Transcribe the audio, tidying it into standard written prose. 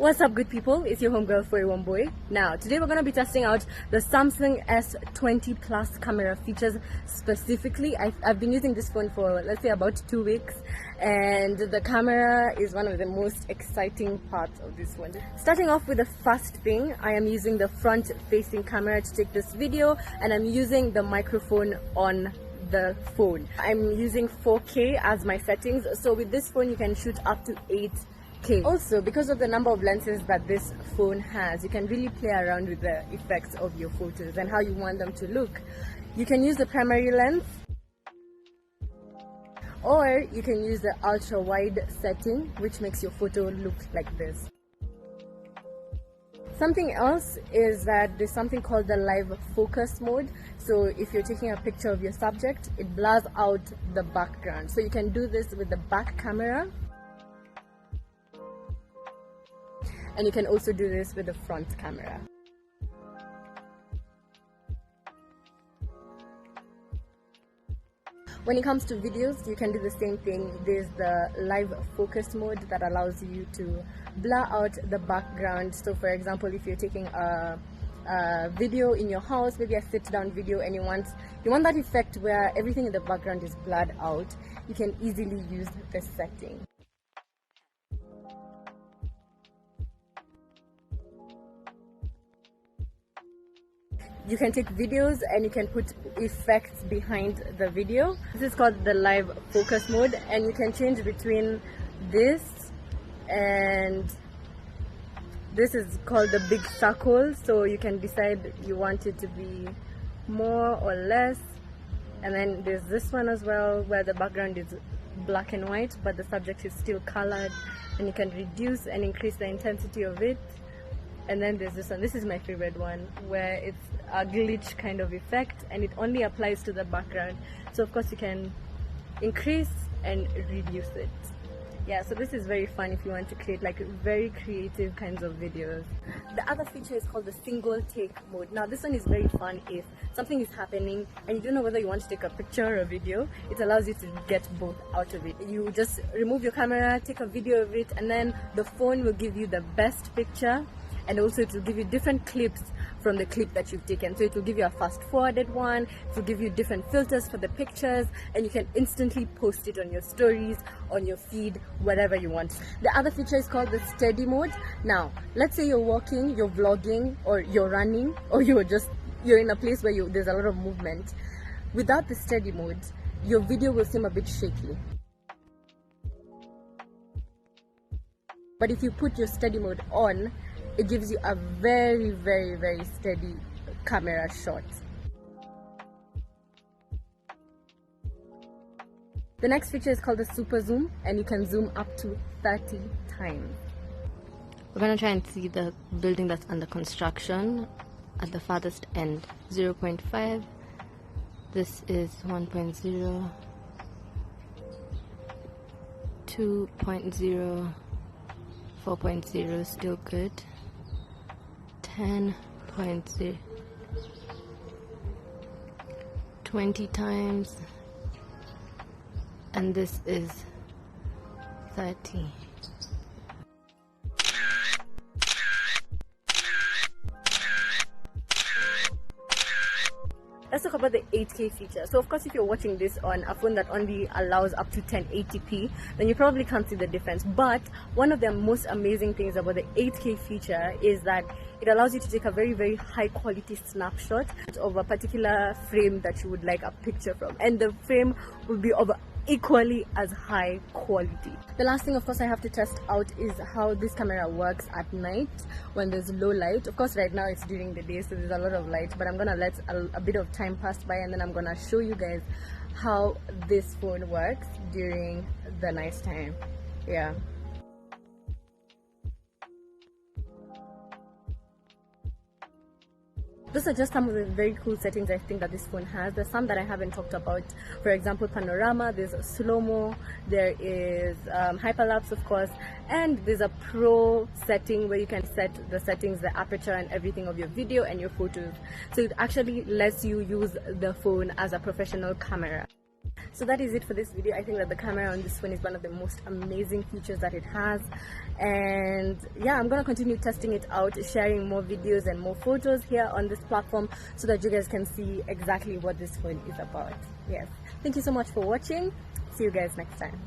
What's up, good people? It's your homegirl one boy. Now today we're going to be testing out the Samsung S20 Plus camera features. Specifically, I've been using this phone for, let's say, about 2 weeks, and the camera is one of the most exciting parts of this one. Starting off with the first thing, I am using the front facing camera to take this video, and I'm using the microphone on the phone. I'm using 4K as my settings, so with this phone you can shoot up to 8K. Also, because of the number of lenses that this phone has, you can really play around with the effects of your photos and how you want them to look. You can use the primary lens, or you can use the ultra wide setting, which makes your photo look like this. Something else is that there's something called the live focus mode. So if you're taking a picture of your subject, it blurs out the background. So you can do this with the back camera, and you can also do this with the front camera. When it comes to videos, you can do the same thing. There's the live focus mode that allows you to blur out the background. So for example, if you're taking a video in your house, maybe a sit down video, and you want that effect where everything in the background is blurred out, you can easily use this setting. You can take videos and you can put effects behind the video. This is called the live focus mode, and you can change between this and this is called the big circle. So you can decide you want it to be more or less. And then there's this one as well, where the background is black and white but the subject is still colored, and you can reduce and increase the intensity of it. And then there's this one. This is my favorite one, where it's a glitch kind of effect, and it only applies to the background. So of course you can increase and reduce it. Yeah, so this is very fun if you want to create like very creative kinds of videos. The other feature is called the single take mode. Now this one is very fun if something is happening and you don't know whether you want to take a picture or a video. It allows you to get both out of it. You just remove your camera, take a video of it, and then the phone will give you the best picture, and also it will give you different clips from the clip that you've taken. So it will give you a fast forwarded one, it will give you different filters for the pictures, and you can instantly post it on your stories, on your feed, whatever you want. The other feature is called the steady mode. Now let's say you're walking, you're vlogging, or you're running, or you're in a place where there's a lot of movement. Without the steady mode, your video will seem a bit shaky. But if you put your steady mode on, it gives you a very, very, very steady camera shot. The next feature is called the super zoom, and you can zoom up to 30 times. We're going to try and see the building that's under construction at the farthest end. 0.5. This is 1.0. 2.0. 4.0 still good. 10.0, 20 times, and this is 30. Let's talk about the 8K feature. So of course, if you're watching this on a phone that only allows up to 1080p, then you probably can't see the difference. But one of the most amazing things about the 8K feature is that it allows you to take a very, very high quality snapshot of a particular frame that you would like a picture from, and the frame will be of equally as high quality. The last thing, of course, I have to test out is how this camera works at night when there's low light. Of course, right now it's during the day, so there's a lot of light, but I'm gonna let a bit of time pass by, and then I'm gonna show you guys how this phone works during the night time. Yeah. Those are just some of the very cool settings I think that this phone has. There's some that I haven't talked about. For example, panorama, there's slow-mo, there is hyperlapse, of course, and there's a pro setting where you can set the settings, the aperture and everything of your video and your photos. So it actually lets you use the phone as a professional camera. So that is it for this video. I think that the camera on this phone is one of the most amazing features that it has, and yeah, I'm gonna continue testing it out, sharing more videos and more photos here on this platform so that you guys can see exactly what this phone is about. Yes, thank you so much for watching. See you guys next time.